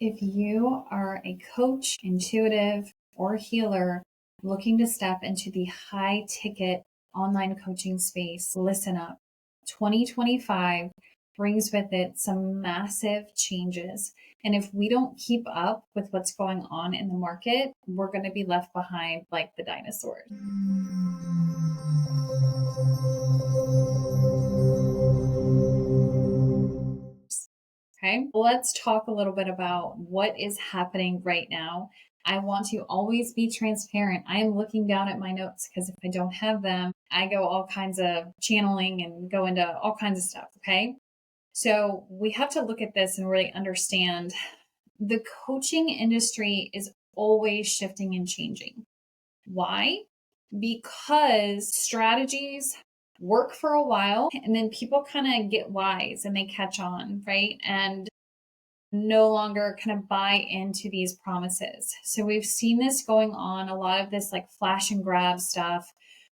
If you are a coach, intuitive, or healer looking to step into the high ticket online coaching space, listen up. 2025 brings with it some massive changes. And if we don't keep up with what's going on in the market, we're going to be left behind like the dinosaurs. Okay, let's talk a little bit about what is happening right now. I want to always be transparent. I am looking down at my notes because if I don't have them, I go all kinds of channeling and go into all kinds of stuff. Okay, so we have to look at this and really understand the coaching industry is always shifting and changing. Why? Because strategies work for a while and then people kind of get wise and they catch on, right? And no longer kind of buy into these promises. So we've seen this going on, a lot of this like flash and grab stuff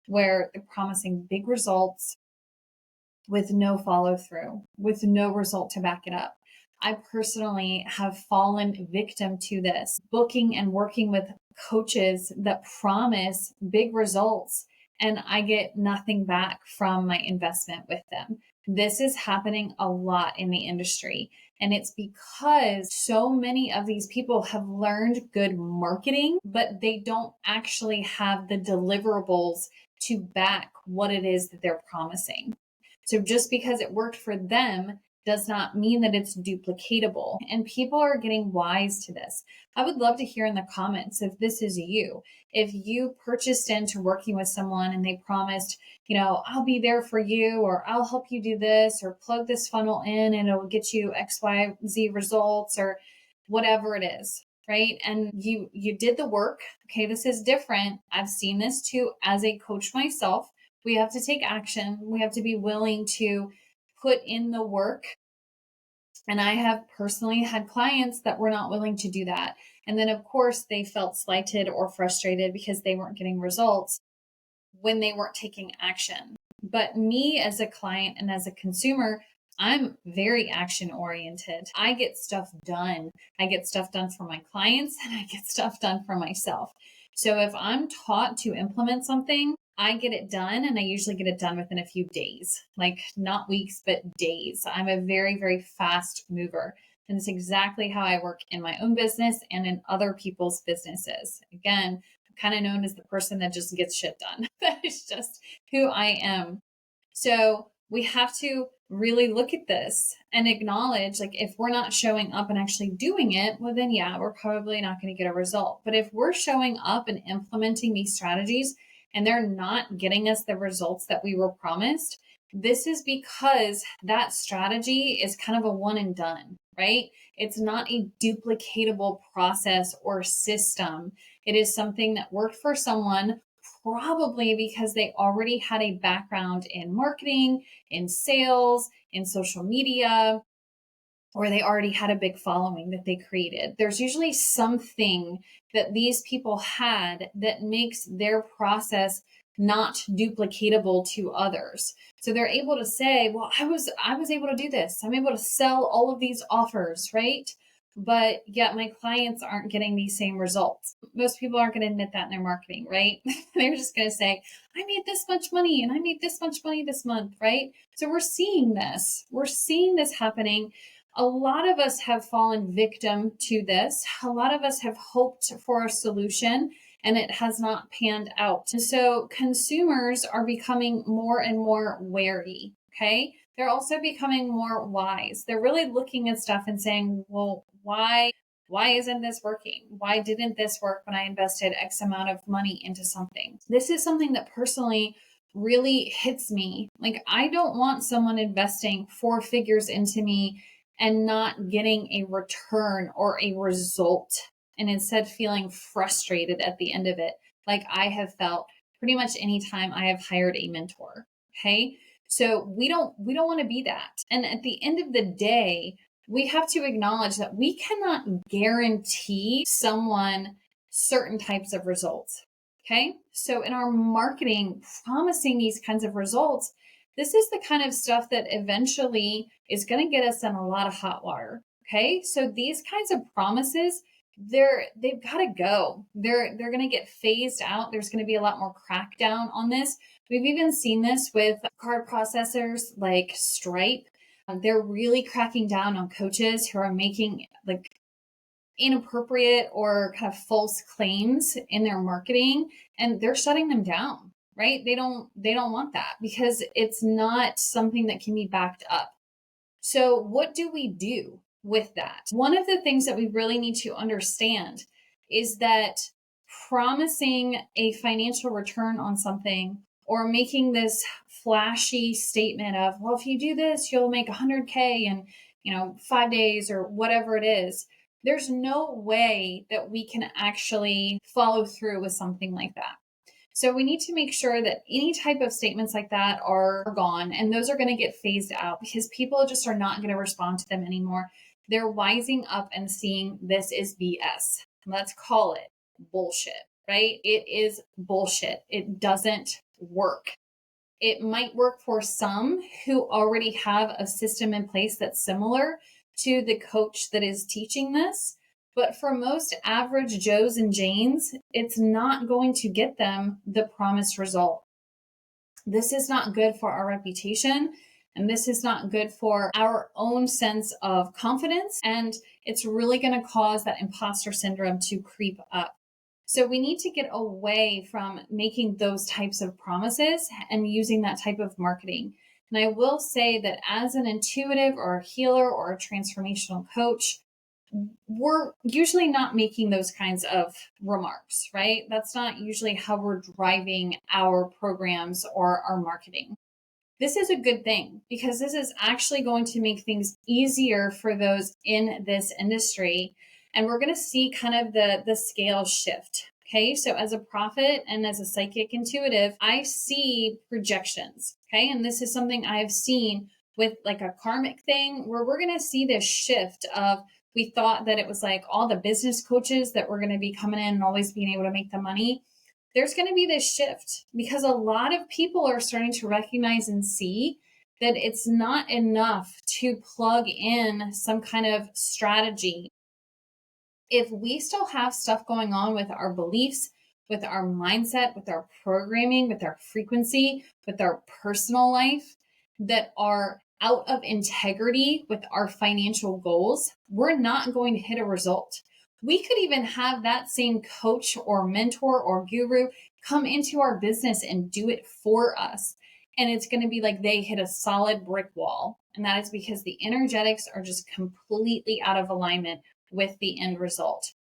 where they're promising big results with no follow through, with no result to back it up. I personally have fallen victim to this, booking and working with coaches that promise big results, and I get nothing back from my investment with them. This is happening a lot in the industry. And it's because so many of these people have learned good marketing, but they don't actually have the deliverables to back what it is that they're promising. So just because it worked for them does not mean that it's duplicatable. And people are getting wise to this. I would love to hear in the comments if this is you. If you purchased into working with someone and they promised, I'll be there for you, or I'll help you do this, or plug this funnel in and it'll get you X, Y, Z results, or whatever it is, right? And you did the work. Okay, this is different. I've seen this too as a coach myself. We have to take action. We have to be willing to put in the work. And I have personally had clients that were not willing to do that. And then, of course, they felt slighted or frustrated because they weren't getting results when they weren't taking action. But me as a client and as a consumer, I'm very action oriented. I get stuff done. I get stuff done for my clients and I get stuff done for myself. So if I'm taught to implement something, I get it done, and I usually get it done within a few days, like not weeks, but days. I'm a very, very fast mover. And it's exactly how I work in my own business and in other people's businesses. Again, I'm kind of known as the person that just gets shit done. That is just who I am. So we have to really look at this and acknowledge, like, if we're not showing up and actually doing it, well, then yeah, we're probably not going to get a result. But if we're showing up and implementing these strategies, and they're not getting us the results that we were promised, this is because that strategy is kind of a one and done, right? It's not a duplicatable process or system. It is something that worked for someone, probably because they already had a background in marketing, in sales, in social media, or they already had a big following that they created. There's usually something that these people had that makes their process not duplicatable to others. So they're able to say, well, I was able to do this. I'm able to sell all of these offers, right? But yet my clients aren't getting these same results. Most people aren't going to admit that in their marketing, right? They're just going to say, I made this much money and I made this much money this month, right? So we're seeing this. We're seeing this happening. A lot of us have fallen victim to this. A lot of us have hoped for a solution and it has not panned out. And so consumers are becoming more and more wary, okay? They're also becoming more wise. They're really looking at stuff and saying, well, why isn't this working? Why didn't this work when I invested X amount of money into something? This is something that personally really hits me. Like, I don't want someone investing 4 figures into me and not getting a return or a result, and instead feeling frustrated at the end of it, like I have felt pretty much anytime I have hired a mentor. Okay. So we don't want to be that. And at the end of the day, we have to acknowledge that we cannot guarantee someone certain types of results. Okay. So in our marketing, promising these kinds of results, this is the kind of stuff that eventually is going to get us in a lot of hot water. Okay. So these kinds of promises, they've got to go. They're going to get phased out. There's going to be a lot more crackdown on this. We've even seen this with card processors like Stripe. They're really cracking down on coaches who are making like inappropriate or kind of false claims in their marketing, and they're shutting them down, right? They don't want that because it's not something that can be backed up. So what do we do with that? One of the things that we really need to understand is that promising a financial return on something or making this flashy statement of, well, if you do this, you'll make 100K in, 5 days or whatever it is. There's no way that we can actually follow through with something like that. So we need to make sure that any type of statements like that are gone, and those are going to get phased out because people just are not going to respond to them anymore. They're wising up and seeing this is BS. Let's call it bullshit, right? It is bullshit. It doesn't work. It might work for some who already have a system in place that's similar to the coach that is teaching this. But for most average Joes and Janes, it's not going to get them the promised result. This is not good for our reputation, and this is not good for our own sense of confidence. And it's really going to cause that imposter syndrome to creep up. So we need to get away from making those types of promises and using that type of marketing. And I will say that as an intuitive or a healer or a transformational coach, we're usually not making those kinds of remarks, right? That's not usually how we're driving our programs or our marketing. This is a good thing because this is actually going to make things easier for those in this industry. And we're going to see kind of the scale shift. Okay. So as a prophet and as a psychic intuitive, I see projections. Okay. And this is something I've seen with like a karmic thing where we're going to see this shift of, we thought that it was like all the business coaches that were going to be coming in and always being able to make the money. There's going to be this shift because a lot of people are starting to recognize and see that it's not enough to plug in some kind of strategy. If we still have stuff going on with our beliefs, with our mindset, with our programming, with our frequency, with our personal life that are out of integrity with our financial goals, we're not going to hit a result. We could even have that same coach or mentor or guru come into our business and do it for us. And it's going to be like they hit a solid brick wall. And that is because the energetics are just completely out of alignment with the end result.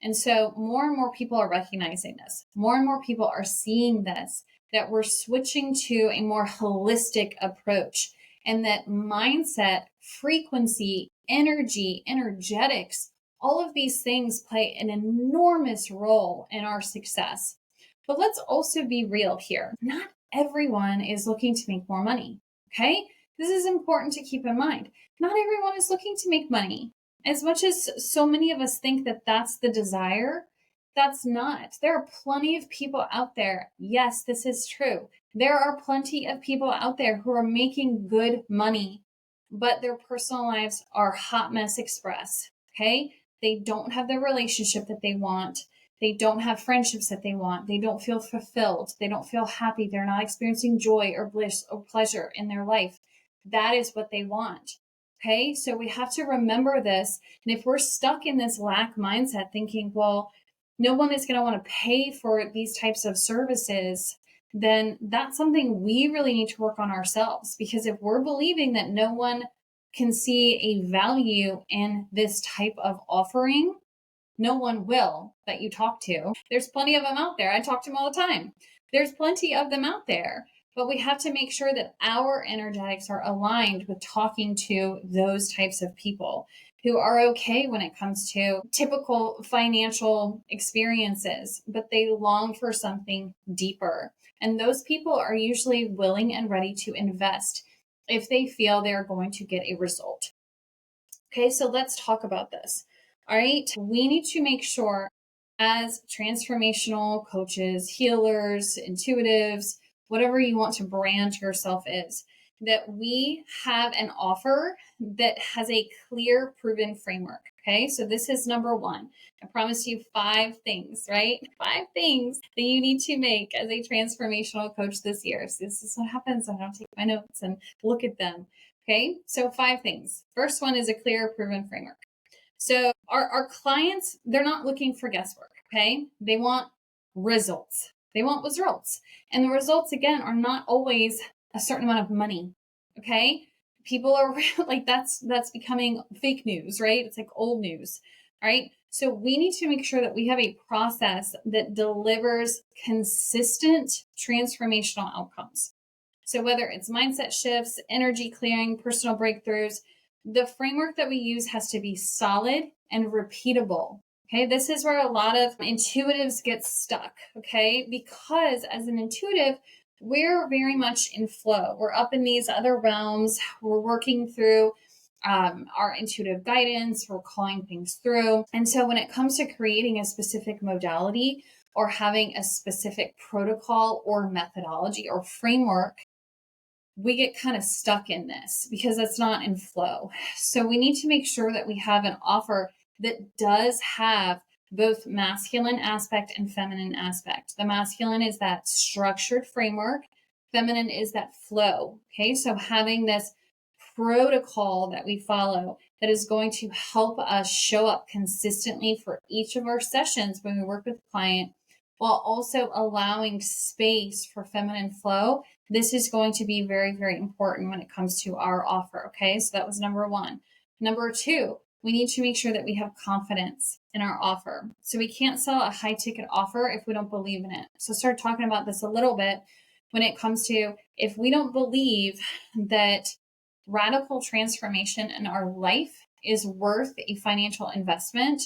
And so more and more people are recognizing this. More and more people are seeing this, that we're switching to a more holistic approach, and that mindset, frequency, energy, energetics, all of these things play an enormous role in our success. But let's also be real here. Not everyone is looking to make more money. Okay. This is important to keep in mind. Not everyone is looking to make money. As much as so many of us think that that's the desire, that's not. There are plenty of people out there. Yes, this is true. There are plenty of people out there who are making good money, but their personal lives are hot mess express. Okay. They don't have the relationship that they want. They don't have friendships that they want. They don't feel fulfilled. They don't feel happy. They're not experiencing joy or bliss or pleasure in their life. That is what they want. Okay. So we have to remember this. And if we're stuck in this lack mindset thinking, well, no one is going to want to pay for these types of services, then that's something we really need to work on ourselves. Because if we're believing that no one can see a value in this type of offering, no one will that you talk to. There's plenty of them out there. I talk to them all the time. There's plenty of them out there. But we have to make sure that our energetics are aligned with talking to those types of people who are okay when it comes to typical financial experiences, but they long for something deeper. And those people are usually willing and ready to invest if they feel they're going to get a result. Okay, so let's talk about this. All right, we need to make sure as transformational coaches, healers, intuitives, whatever you want to brand yourself is, that we have an offer that has a clear, proven framework. Okay, so this is number one. I promised you 5 things, right? 5 things that you need to make as a transformational coach this year. So this is what happens when I don't take my notes and look at them. Okay, so 5 things. First one is a clear, proven framework. So our clients, they're not looking for guesswork. Okay, they want results. They want results. And the results, again, are not always a certain amount of money. Okay. People are like, that's becoming fake news, right? It's like old news. All right. So we need to make sure that we have a process that delivers consistent transformational outcomes. So whether it's mindset shifts, energy clearing, personal breakthroughs, the framework that we use has to be solid and repeatable. Okay, this is where a lot of intuitives get stuck. Okay, because as an intuitive, we're very much in flow. We're up in these other realms. We're working through our intuitive guidance. We're calling things through. And so when it comes to creating a specific modality or having a specific protocol or methodology or framework, we get kind of stuck in this because it's not in flow. So we need to make sure that we have an offer that does have both masculine aspect and feminine aspect. The masculine is that structured framework. Feminine is that flow. Okay. So having this protocol that we follow that is going to help us show up consistently for each of our sessions when we work with a client, while also allowing space for feminine flow. This is going to be very, very important when it comes to our offer. Okay. So that was number one. Number two, we need to make sure that we have confidence in our offer. So we can't sell a high ticket offer if we don't believe in it. So start talking about this a little bit when it comes to if we don't believe that radical transformation in our life is worth a financial investment,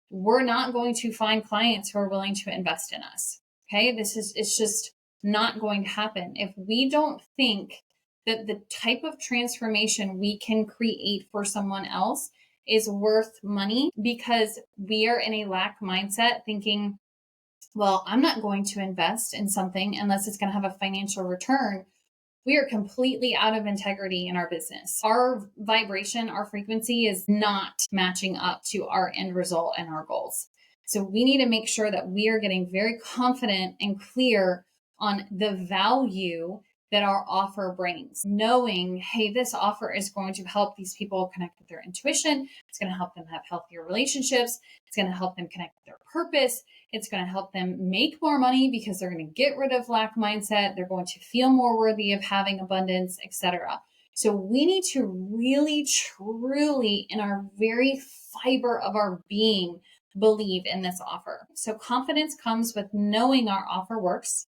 we're not going to find clients who are willing to invest in us. Okay. It's just not going to happen. If we don't think that the type of transformation we can create for someone else is worth money, because we are in a lack mindset thinking, well, I'm not going to invest in something unless it's going to have a financial return, we are completely out of integrity in our business. Our vibration, our frequency is not matching up to our end result and our goals. So we need to make sure that we are getting very confident and clear on the value that our offer brings. Knowing, hey, this offer is going to help these people connect with their intuition. It's going to help them have healthier relationships. It's going to help them connect with their purpose. It's going to help them make more money because they're going to get rid of lack mindset. They're going to feel more worthy of having abundance, etc. So we need to really, truly, in our very fiber of our being, believe in this offer. So confidence comes with knowing our offer works,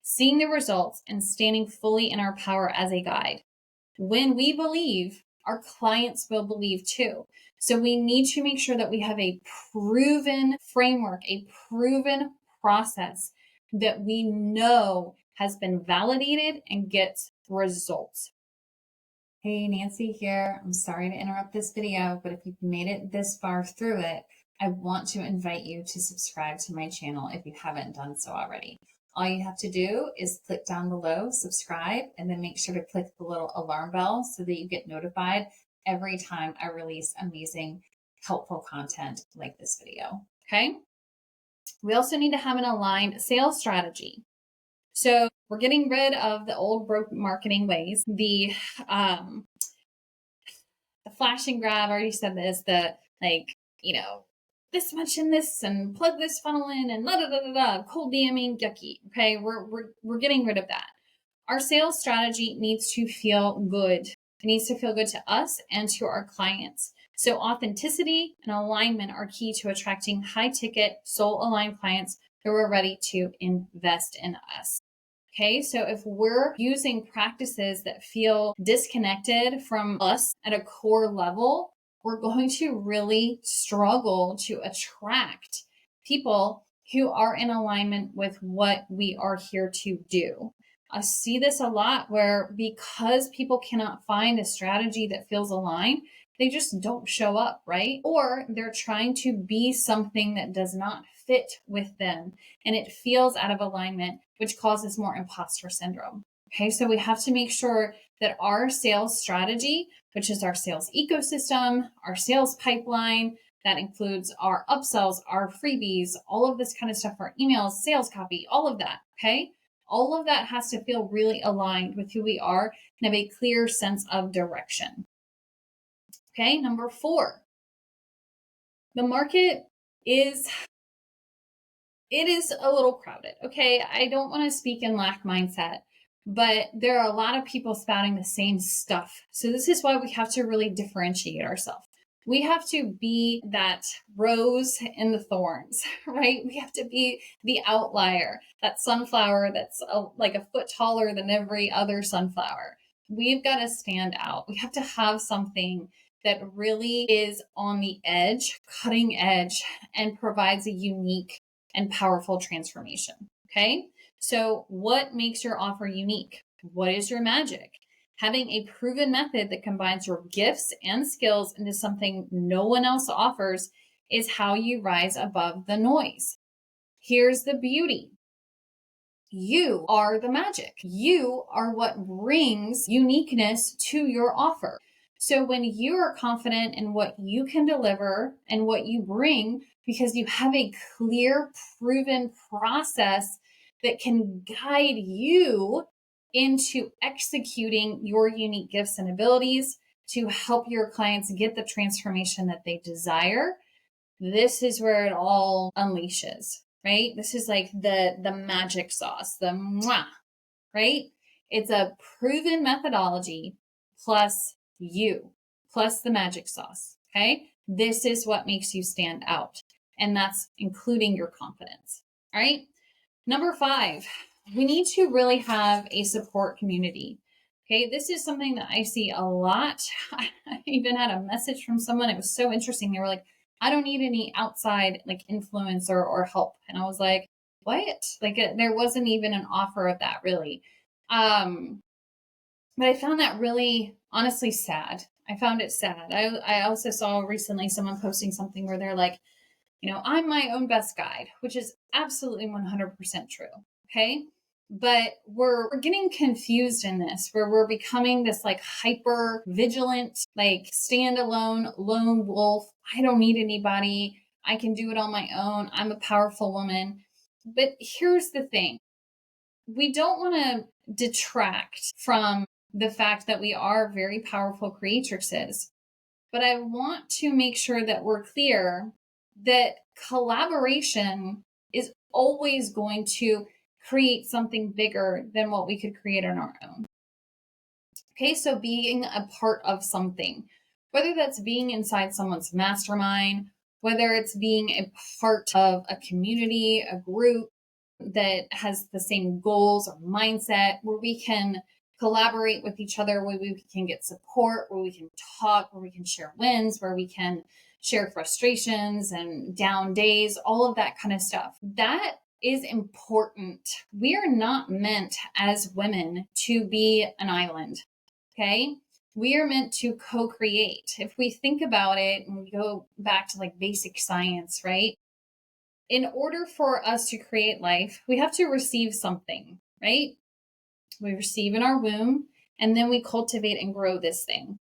seeing the results, and standing fully in our power as a guide. When we believe, our clients will believe too. So we need to make sure that we have a proven framework, a proven process that we know has been validated and gets results. Hey, Nancy here. I'm sorry to interrupt this video, but if you've made it this far through it, I want to invite you to subscribe to my channel if you haven't done so already. All you have to do is click down below, subscribe, and then make sure to click the little alarm bell so that you get notified every time I release amazing, helpful content like this video. Okay. We also need to have an aligned sales strategy. So we're getting rid of the old broke marketing ways, the flash and grab. I already said this, this much in this and plug this funnel in and cold DMing, yucky. Okay, we're getting rid of that. Our sales strategy needs to feel good. It needs to feel good to us and to our clients. So authenticity and alignment are key to attracting high ticket, soul aligned clients who are ready to invest in us. Okay, so if we're using practices that feel disconnected from us at a core level, we're going to really struggle to attract people who are in alignment with what we are here to do. I see this a lot where because people cannot find a strategy that feels aligned, they just don't show up, right? Or they're trying to be something that does not fit with them and it feels out of alignment, which causes more imposter syndrome. Okay, so we have to make sure that our sales strategy, which is our sales ecosystem, our sales pipeline, that includes our upsells, our freebies, all of this kind of stuff, our emails, sales copy, all of that. Okay. All of that has to feel really aligned with who we are and have a clear sense of direction. Okay. Number 4, the market is it is a little crowded. Okay. I don't want to speak in lack mindset, but there are a lot of people spouting the same stuff. So this is why we have to really differentiate ourselves. We have to be that rose in the thorns, right? We have to be the outlier, that sunflower that's like a foot taller than every other sunflower. We've got to stand out. We have to have something that really is on the edge, cutting edge, and provides a unique and powerful transformation. Okay. So, what makes your offer unique? What is your magic? Having a proven method that combines your gifts and skills into something no one else offers is how you rise above the noise. Here's the beauty. You are the magic. You are what brings uniqueness to your offer. So when you are confident in what you can deliver and what you bring, because you have a clear, proven process that can guide you into executing your unique gifts and abilities to help your clients get the transformation that they desire, this is where it all unleashes, right? This is like the magic sauce, the mwah, right? It's a proven methodology plus you, plus the magic sauce, okay? This is what makes you stand out. And that's including your confidence, all right? Number 5, we need to really have a support community. Okay, this is something that I see a lot. I even had a message from someone. It was so interesting. They were like, I don't need any outside like influence or help. And I was like, what? Like there wasn't even an offer of that really. But I found that really honestly sad. I found it sad. I also saw recently someone posting something where they're like, I'm my own best guide, which is absolutely 100% true. Okay. But we're getting confused in this where we're becoming this like hyper vigilant, like standalone lone wolf. I don't need anybody. I can do it on my own. I'm a powerful woman. But here's the thing. We don't want to detract from the fact that we are very powerful creatrixes. But I want to make sure that we're clear that collaboration is always going to create something bigger than what we could create on our own. Okay, so being a part of something, whether that's being inside someone's mastermind, whether it's being a part of a community, a group that has the same goals or mindset, where we can collaborate with each other, where we can get support, where we can talk, where we can share wins, where we can share frustrations and down days, all of that kind of stuff. That is important. We are not meant as women to be an island. Okay. We are meant to co-create. If we think about it and we go back to like basic science, right? In order for us to create life, we have to receive something, right? We receive in our womb and then we cultivate and grow this thing.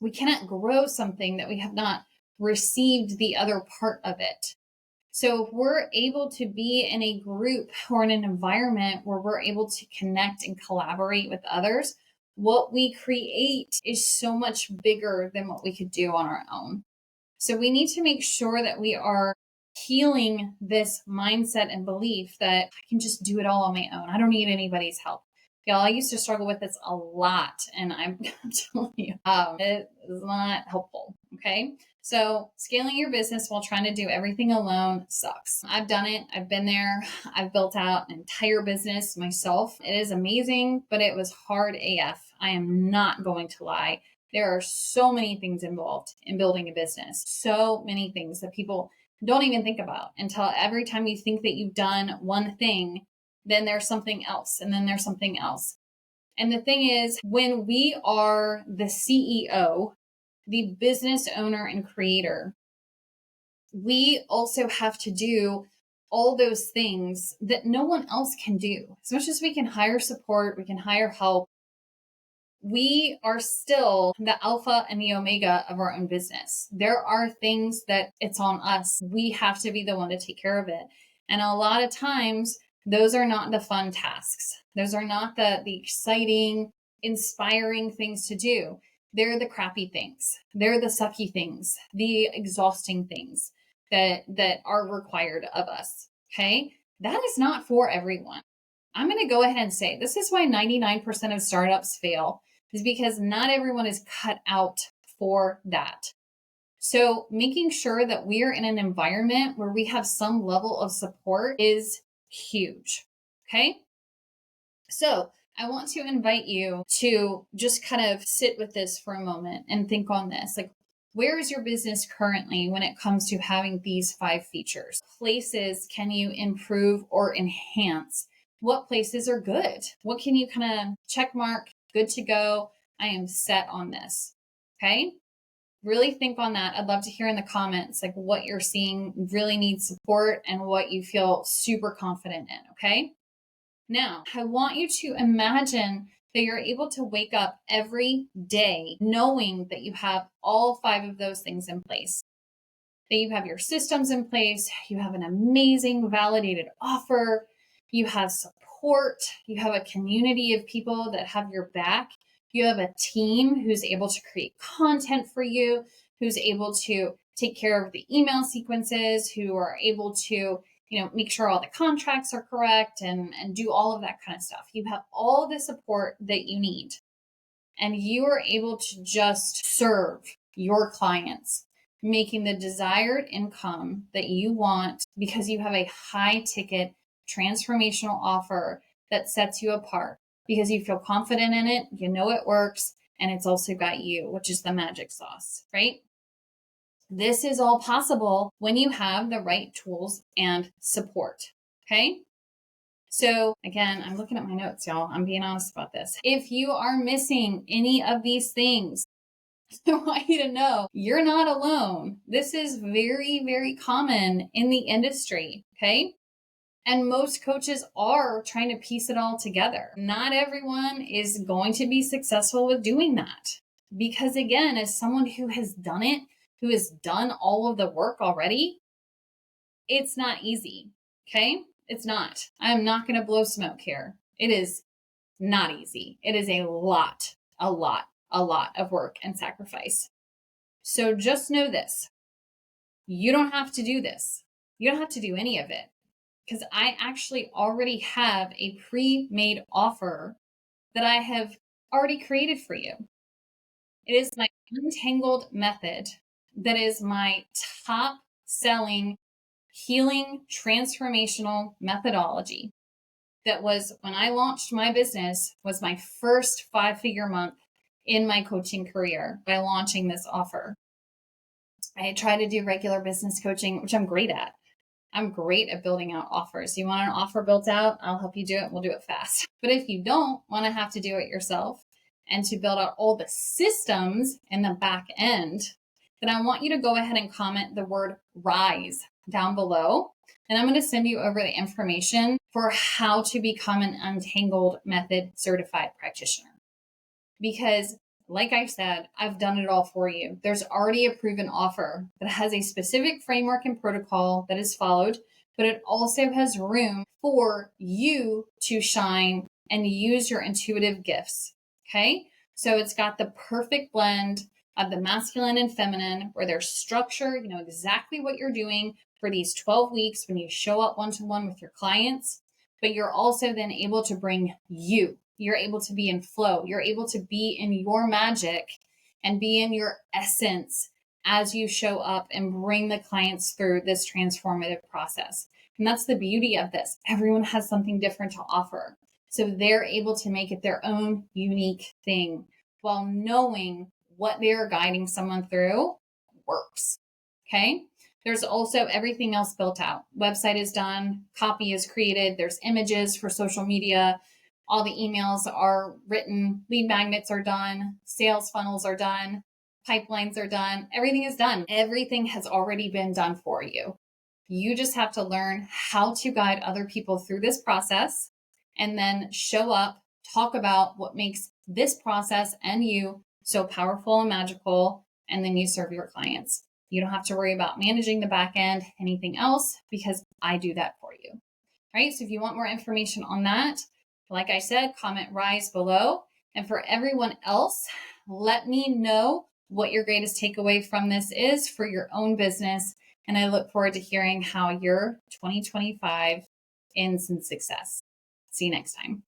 We cannot grow something that we have not received the other part of it. So if we're able to be in a group or in an environment where we're able to connect and collaborate with others, what we create is so much bigger than what we could do on our own. So we need to make sure that we are healing this mindset and belief that I can just do it all on my own. I don't need anybody's help. Y'all, I used to struggle with this a lot, and I'm telling you, it is not helpful. Okay. So scaling your business while trying to do everything alone sucks. I've done it. I've been there. I've built out an entire business myself. It is amazing, but it was hard AF. I am not going to lie. There are so many things involved in building a business. So many things that people don't even think about until every time you think that you've done one thing, then there's something else, and then there's something else. And the thing is, when we are the CEO, the business owner and creator, we also have to do all those things that no one else can do. As much as we can hire support, we can hire help, we are still the alpha and the omega of our own business. There are things that it's on us. We have to be the one to take care of it. And a lot of times, those are not the fun tasks. Those are not the exciting, inspiring things to do. They're the crappy things. They're the sucky things, the exhausting things that are required of us. Okay. That is not for everyone. I'm going to go ahead and say this is why 99% of startups fail, is because not everyone is cut out for that. So making sure that we are in an environment where we have some level of support is huge. Okay. So I want to invite you to just kind of sit with this for a moment and think on this. Like, where is your business currently when it comes to having these 5 features? Places can you improve or enhance? What places are good? What can you kind of check mark? Good to go. I am set on this. Okay. Really think on that. I'd love to hear in the comments, like what you're seeing really needs support and what you feel super confident in. Okay. Now, I want you to imagine that you're able to wake up every day knowing that you have all 5 of those things in place, that you have your systems in place, you have an amazing validated offer, you have support, you have a community of people that have your back, you have a team who's able to create content for you, who's able to take care of the email sequences, who are able to make sure all the contracts are correct and do all of that kind of stuff. You have all the support that you need, and you are able to just serve your clients, making the desired income that you want because you have a high ticket transformational offer that sets you apart because you feel confident in it, you know it works, and it's also got you, which is the magic sauce, right? This is all possible when you have the right tools and support. Okay. So again, I'm looking at my notes, y'all. I'm being honest about this. If you are missing any of these things, I want you to know you're not alone. This is very, very common in the industry. Okay. And most coaches are trying to piece it all together. Not everyone is going to be successful with doing that. Because again, as someone who has done it, who has done all of the work already, it's not easy. Okay. It's not. I'm not going to blow smoke here. It is not easy. It is a lot of work and sacrifice. So just know this. You don't have to do this. You don't have to do any of it because I actually already have a pre-made offer that I have already created for you. It is my untangled method that is my top selling healing transformational methodology. That was when I launched my business, was my first 5-figure month in my coaching career by launching this offer. I try to do regular business coaching, which I'm great at. I'm great at building out offers. You want an offer built out? I'll help you do it. We'll do it fast. But if you don't want to have to do it yourself and to build out all the systems in the back end, then I want you to go ahead and comment the word RISE down below. And I'm going to send you over the information for how to become an Untangled Method certified practitioner. Because like I said, I've done it all for you. There's already a proven offer that has a specific framework and protocol that is followed, but it also has room for you to shine and use your intuitive gifts. Okay. So it's got the perfect blend of the masculine and feminine where there's structure, you know exactly what you're doing for these 12 weeks when you show up one-to-one with your clients, but you're also then able to bring you. You're able to be in flow. You're able to be in your magic and be in your essence as you show up and bring the clients through this transformative process. And that's the beauty of this. Everyone has something different to offer. So they're able to make it their own unique thing while knowing what they're guiding someone through works. Okay. There's also everything else built out. Website is done. Copy is created. There's images for social media. All the emails are written, lead magnets are done, sales funnels are done, pipelines are done. Everything is done. Everything has already been done for you. You just have to learn how to guide other people through this process and then show up, talk about what makes this process and you so powerful and magical, and then you serve your clients. You don't have to worry about managing the back end, anything else, because I do that for you. Right? So if you want more information on that, like I said, comment rise below. And for everyone else, let me know what your greatest takeaway from this is for your own business. And I look forward to hearing how your 2025 ends in success. See you next time.